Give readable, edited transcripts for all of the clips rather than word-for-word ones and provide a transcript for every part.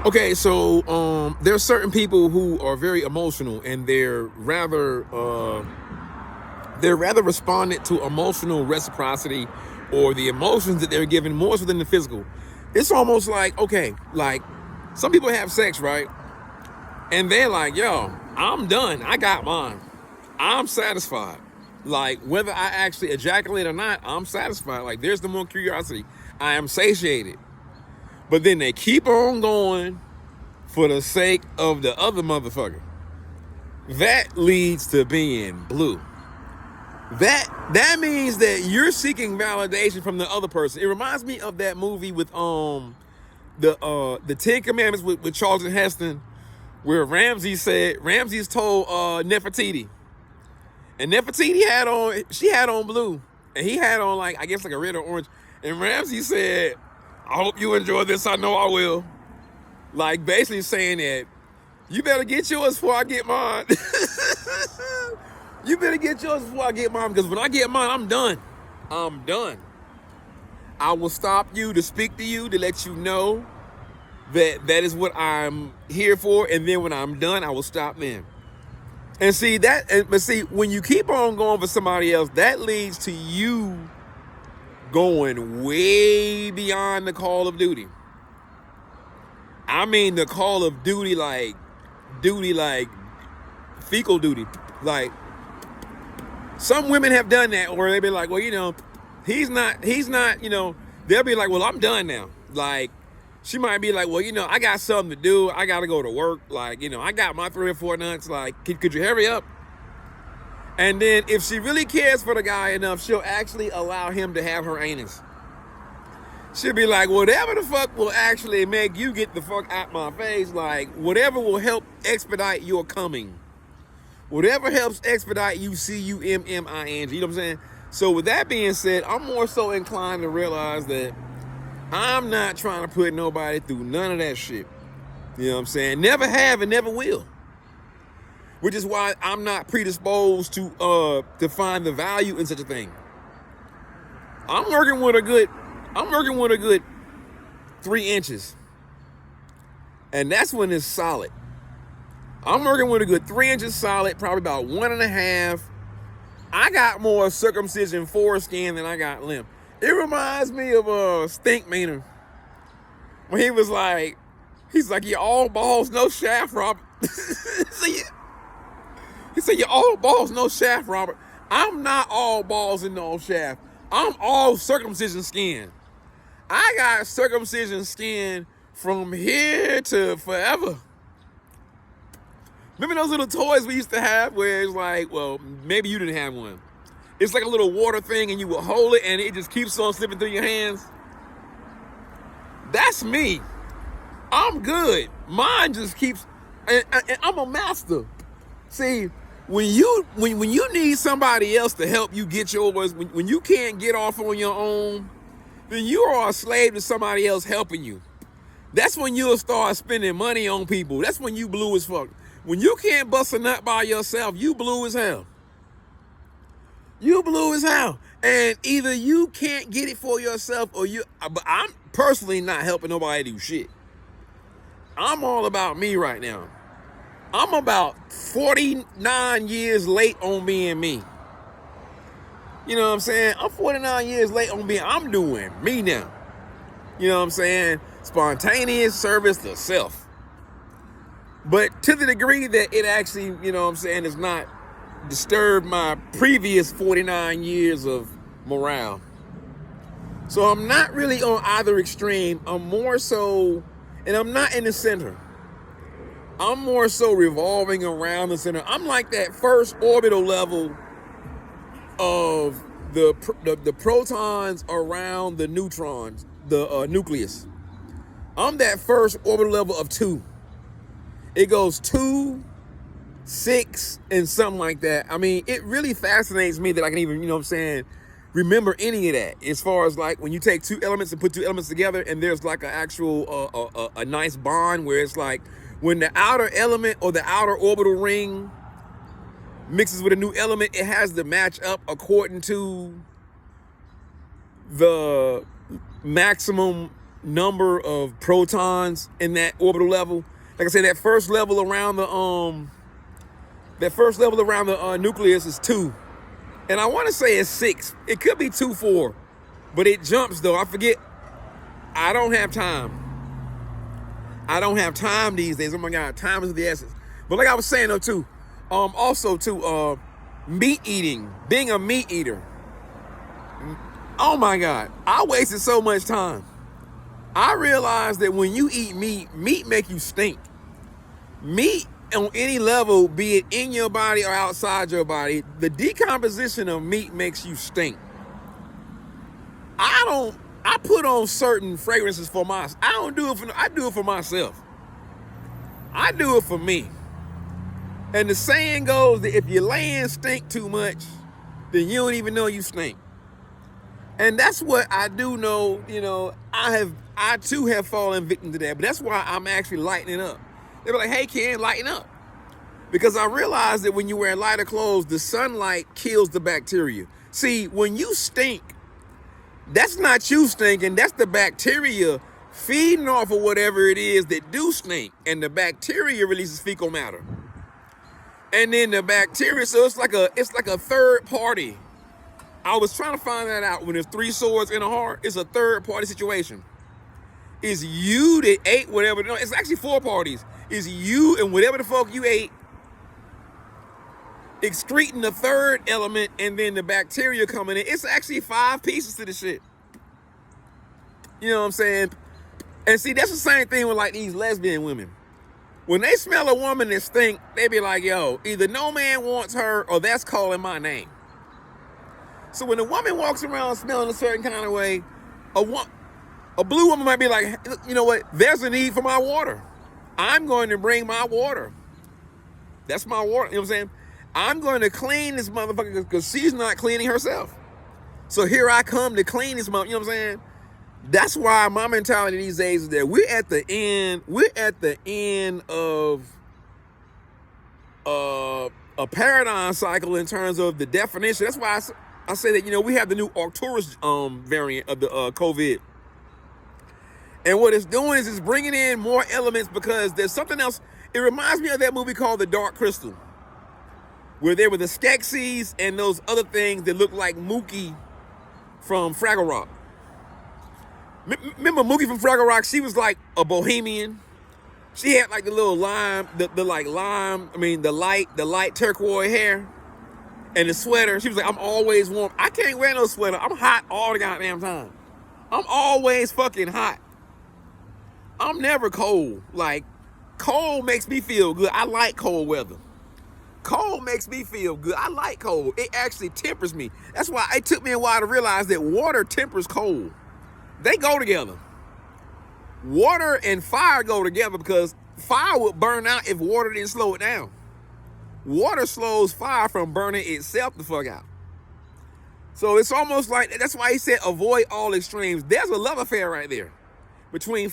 Okay, so there are certain people who are very emotional, and they're rather respondent to emotional reciprocity or the emotions that they're given more so than the physical. It's almost like, okay, like some people have sex, right? And they're like, yo, I'm done. I got mine. I'm satisfied. Like, whether I actually ejaculate or not, I'm satisfied. Like, there's no more curiosity. I am satiated. But then they keep on going for the sake of the other motherfucker. That leads to being blue. That means that you're seeking validation from the other person. It reminds me of that movie with the Ten Commandments with Charlton Heston, where Ramses told Nefertiti, and Nefertiti had on blue, and he had on like, I guess, like a red or orange, and Ramses said, I hope you enjoy this, I know I will. Like, basically saying that you better get yours before I get mine. You better get yours before I get mine, because when I get mine, I'm done. I'm done. I will stop you to speak to you to let you know that is what I'm here for, and then when I'm done, I will stop then. And see but see, when you keep on going for somebody else, that leads to you going way beyond the call of duty. I mean the call of duty like fecal duty. Like, some women have done that where they've been like, well, he's not, they'll be like, well, I'm done now. Like, she might be like, well, I got something to do. I got to go to work. Like, I got my 3 or 4 nuts. Like, could you hurry up? And then if she really cares for the guy enough, she'll actually allow him to have her anus. She'll be like, whatever the fuck will actually make you get the fuck out my face. Like, whatever will help expedite your coming. Whatever helps expedite you, CUMMING. You know what I'm saying? So with that being said, I'm more so inclined to realize that I'm not trying to put nobody through none of that shit. You know what I'm saying? Never have and never will. Which is why I'm not predisposed to find the value in such a thing. I'm working with a good 3 inches. And that's when it's solid. I'm working with a good 3 inches solid, probably about 1.5. I got more circumcision foreskin than I got limp. It reminds me of Stink Meaner, when he's like, you're all balls, no shaft, Robert. He said, you're all balls, no shaft, Robert. I'm not all balls and no shaft. I'm all circumcision skin. I got circumcision skin from here to forever. Remember those little toys we used to have where it's like, well, maybe you didn't have one. It's like a little water thing and you will hold it and it just keeps on slipping through your hands. That's me. I'm good. Mine just keeps, and I'm a master. See, when you need somebody else to help you get yours, when you can't get off on your own, then you are a slave to somebody else helping you. That's when you'll start spending money on people. That's when you blue as fuck. When you can't bust a nut by yourself, you blue as hell. You blue as hell. And either you can't get it for yourself or but I'm personally not helping nobody do shit. I'm all about me right now. I'm about 49 years late on being me. You know what I'm saying? I'm 49 years late on being, I'm doing me now. You know what I'm saying? Spontaneous service to self. But to the degree that it actually, you know what I'm saying, has not disturbed my previous 49 years of morale. So I'm not really on either extreme. I'm more so, and I'm not in the center. I'm more so revolving around the center. I'm like that first orbital level of the protons around the neutrons, the nucleus. I'm that first orbital level of 2. It goes 2, 6, and something like that. I mean, it really fascinates me that I can even, you know what I'm saying, remember any of that. As far as like when you take 2 elements and put 2 elements together and there's like an actual, a nice bond where it's like when the outer element or the outer orbital ring mixes with a new element, it has to match up according to the maximum number of protons in that orbital level. Like I said, that first level around the nucleus is 2. And I want to say it's 6. It could be 2, 4. But it jumps though. I forget. I don't have time. I don't have time these days. Oh my God, time is of the essence. But like I was saying though too, also too, meat eating, being a meat eater. Oh my God, I wasted so much time. I realized that when you eat meat, meat make you stink. Meat on any level, be it in your body or outside your body, the decomposition of meat makes you stink. I put on certain fragrances for myself. I do it for myself. I do it for me. And the saying goes that if your land stink too much, then you don't even know you stink. And that's what I do know, I too have fallen victim to that. But that's why I'm actually lightening up. They be like, hey, Ken, lighten up. Because I realize that when you wear lighter clothes, the sunlight kills the bacteria. See, when you stink, that's not you stinking, that's the bacteria feeding off of whatever it is that do stink. And the bacteria releases fecal matter. And then the bacteria, so it's like a third party. I was trying to find that out. When there's 3 swords in a heart, it's a third party situation. It's you that ate whatever, no, it's actually 4 parties. It's you and whatever the fuck you ate, excreting the third element, and then the bacteria coming in. It's actually 5 pieces to the shit. You know what I'm saying? And see, that's the same thing with like these lesbian women. When they smell a woman that stink, they be like, yo, either no man wants her or that's calling my name. So when a woman walks around smelling a certain kind of way, a blue woman might be like, you know what? There's a need for my water. I'm going to bring my water. That's my water. You know what I'm saying? I'm going to clean this motherfucker because she's not cleaning herself. So here I come to clean this motherfucker. You know what I'm saying? That's why my mentality these days is that we're at the end of a paradigm cycle in terms of the definition. That's why I say that, we have the new Arcturus variant of the COVID. And what it's doing is it's bringing in more elements because there's something else. It reminds me of that movie called The Dark Crystal, where there were the Skeksis and those other things that look like Mookie from Fraggle Rock. Remember Mookie from Fraggle Rock? She was like a bohemian. She had like the little the light turquoise hair and the sweater. She was like, I'm always warm. I can't wear no sweater. I'm hot all the goddamn time. I'm always fucking hot. I'm never cold. Like, cold makes me feel good. I like cold weather. Cold makes me feel good. I like cold. It actually tempers me. That's why it took me a while to realize that water tempers cold. They go together. Water and fire go together because fire would burn out if water didn't slow it down. Water slows fire from burning itself the fuck out. So it's almost like, that's why he said avoid all extremes. There's a love affair right there. Between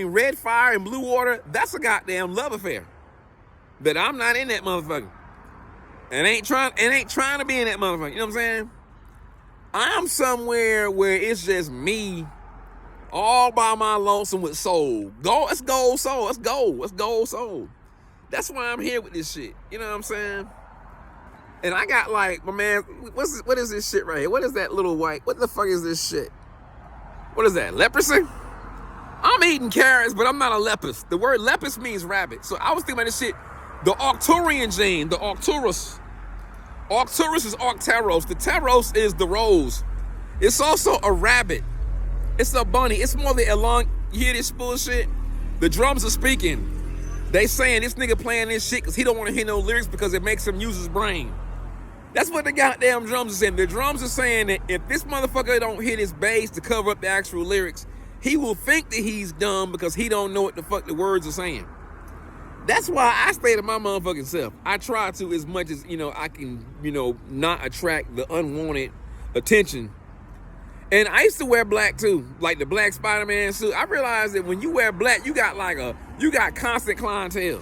red fire and blue water, that's a goddamn love affair. That I'm not in that motherfucker. And ain't trying to be in that motherfucker. You know what I'm saying? I'm somewhere where it's just me all by my lonesome with soul. Let's go soul. Let's go soul. That's why I'm here with this shit. You know what I'm saying? And I got like, my man, what is this shit right here? What is that little white? What the fuck is this shit? What is that? Leprosy? I'm eating carrots, but I'm not a lepus. The word lepus means rabbit. So I was thinking about this shit. The Arcturian gene, the Arcturus. Arcturus is Arcteros. The Teros is the rose. It's also a rabbit. It's a bunny. It's more the elong. You hear this bullshit? The drums are speaking. They saying this nigga playing this shit because he don't want to hear no lyrics because it makes him use his brain. That's what the goddamn drums are saying. The drums are saying that if this motherfucker don't hit his bass to cover up the actual lyrics, he will think that he's dumb because he don't know what the fuck the words are saying. That's why I stay to my motherfucking self. I try to as much as, I can, not attract the unwanted attention. And I used to wear black too, like the black Spider-Man suit. I realized that when you wear black, you got constant clientele.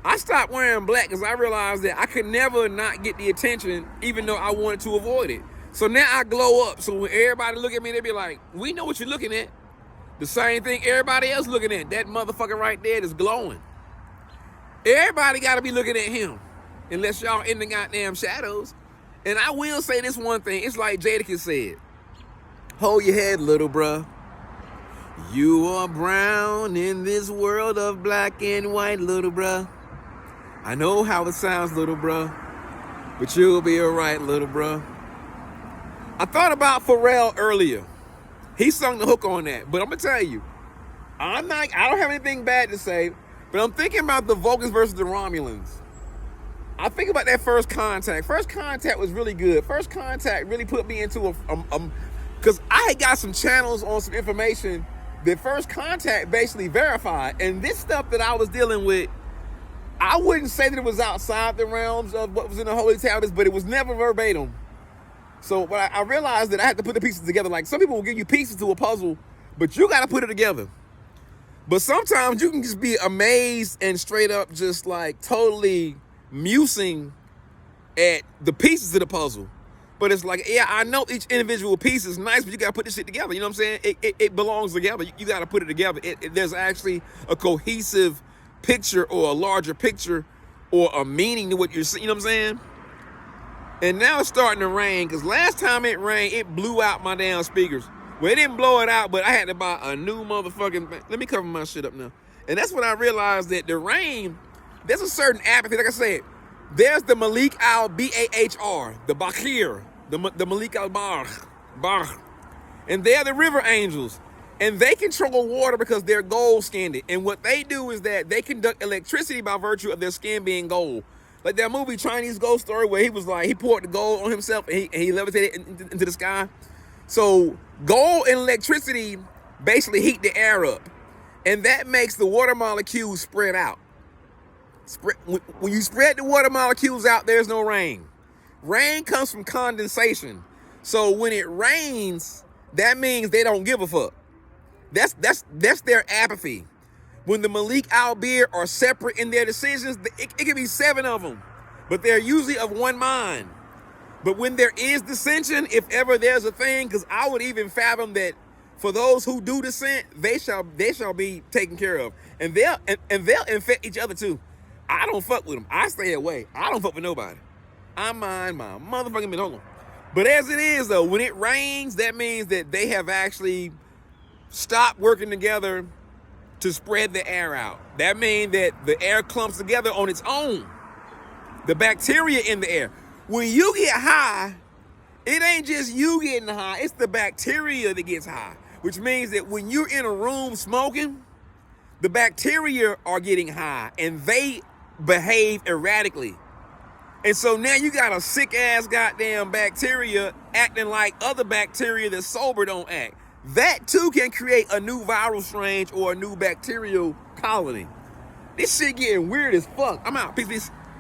I stopped wearing black because I realized that I could never not get the attention, even though I wanted to avoid it. So now I glow up. So when everybody look at me, they be like, we know what you're looking at. The same thing everybody else looking at. That motherfucker right there is glowing. Everybody got to be looking at him. Unless y'all in the goddamn shadows. And I will say this one thing. It's like Jadakiss said. Hold your head, little bruh. You are brown in this world of black and white, little bruh. I know how it sounds, little bruh. But you'll be alright, little bruh. I thought about Pharrell earlier. He sung the hook on that. But I'm going to tell you. I don't have anything bad to say. But I'm thinking about the Vulcans versus the Romulans. I think about that First Contact. First Contact was really good. First Contact really put me into because I had got some channels on some information that First Contact basically verified. And this stuff that I was dealing with, I wouldn't say that it was outside the realms of what was in the Holy Tablets, but it was never verbatim. So but I realized that I had to put the pieces together. Like some people will give you pieces to a puzzle, but you got to put it together. But sometimes you can just be amazed and straight up just like totally musing at the pieces of the puzzle. But it's like, yeah, I know each individual piece is nice, but you got to put this shit together. You know what I'm saying? It belongs together. You got to put it together. There's actually a cohesive picture or a larger picture or a meaning to what you're seeing. You know what I'm saying? And now it's starting to rain because last time it rained, it blew out my damn speakers. Well, it didn't blow it out, but I had to buy a new motherfucking... Let me cover my shit up now. And that's when I realized that the rain... There's a certain apathy, like I said. There's the Malik al-Bahr, the Bakir, the Malik al-Bahr. And they're the river angels. And they control water because they're gold-skinned. And what they do is that they conduct electricity by virtue of their skin being gold. Like that movie Chinese Ghost Story where he was like, he poured the gold on himself and he levitated into the sky. So gold and electricity basically heat the air up. And that makes the water molecules spread out. When you spread the water molecules out, there's no rain. Rain comes from condensation. So when it rains, that means they don't give a fuck. That's their apathy. When the Malik al-Bahr are separate in their decisions, it can be 7 of them, but they're usually of one mind. But when there is dissension, if ever there's a thing, because I would even fathom that for those who do dissent, they shall be taken care of, and they'll infect each other too. I don't fuck with them. I stay away. I don't fuck with nobody. I mind my motherfucking business. But as it is, though, when it rains, that means that they have actually stopped working together to spread the air out. That means that the air clumps together on its own. The bacteria in the air. When you get high, it ain't just you getting high. It's the bacteria that gets high. Which means that when you're in a room smoking, the bacteria are getting high and they behave erratically. And so now you got a sick ass goddamn bacteria acting like other bacteria that sober don't act. That too can create a new viral strain or a new bacterial colony. This shit getting weird as fuck. I'm out. Peace, peace.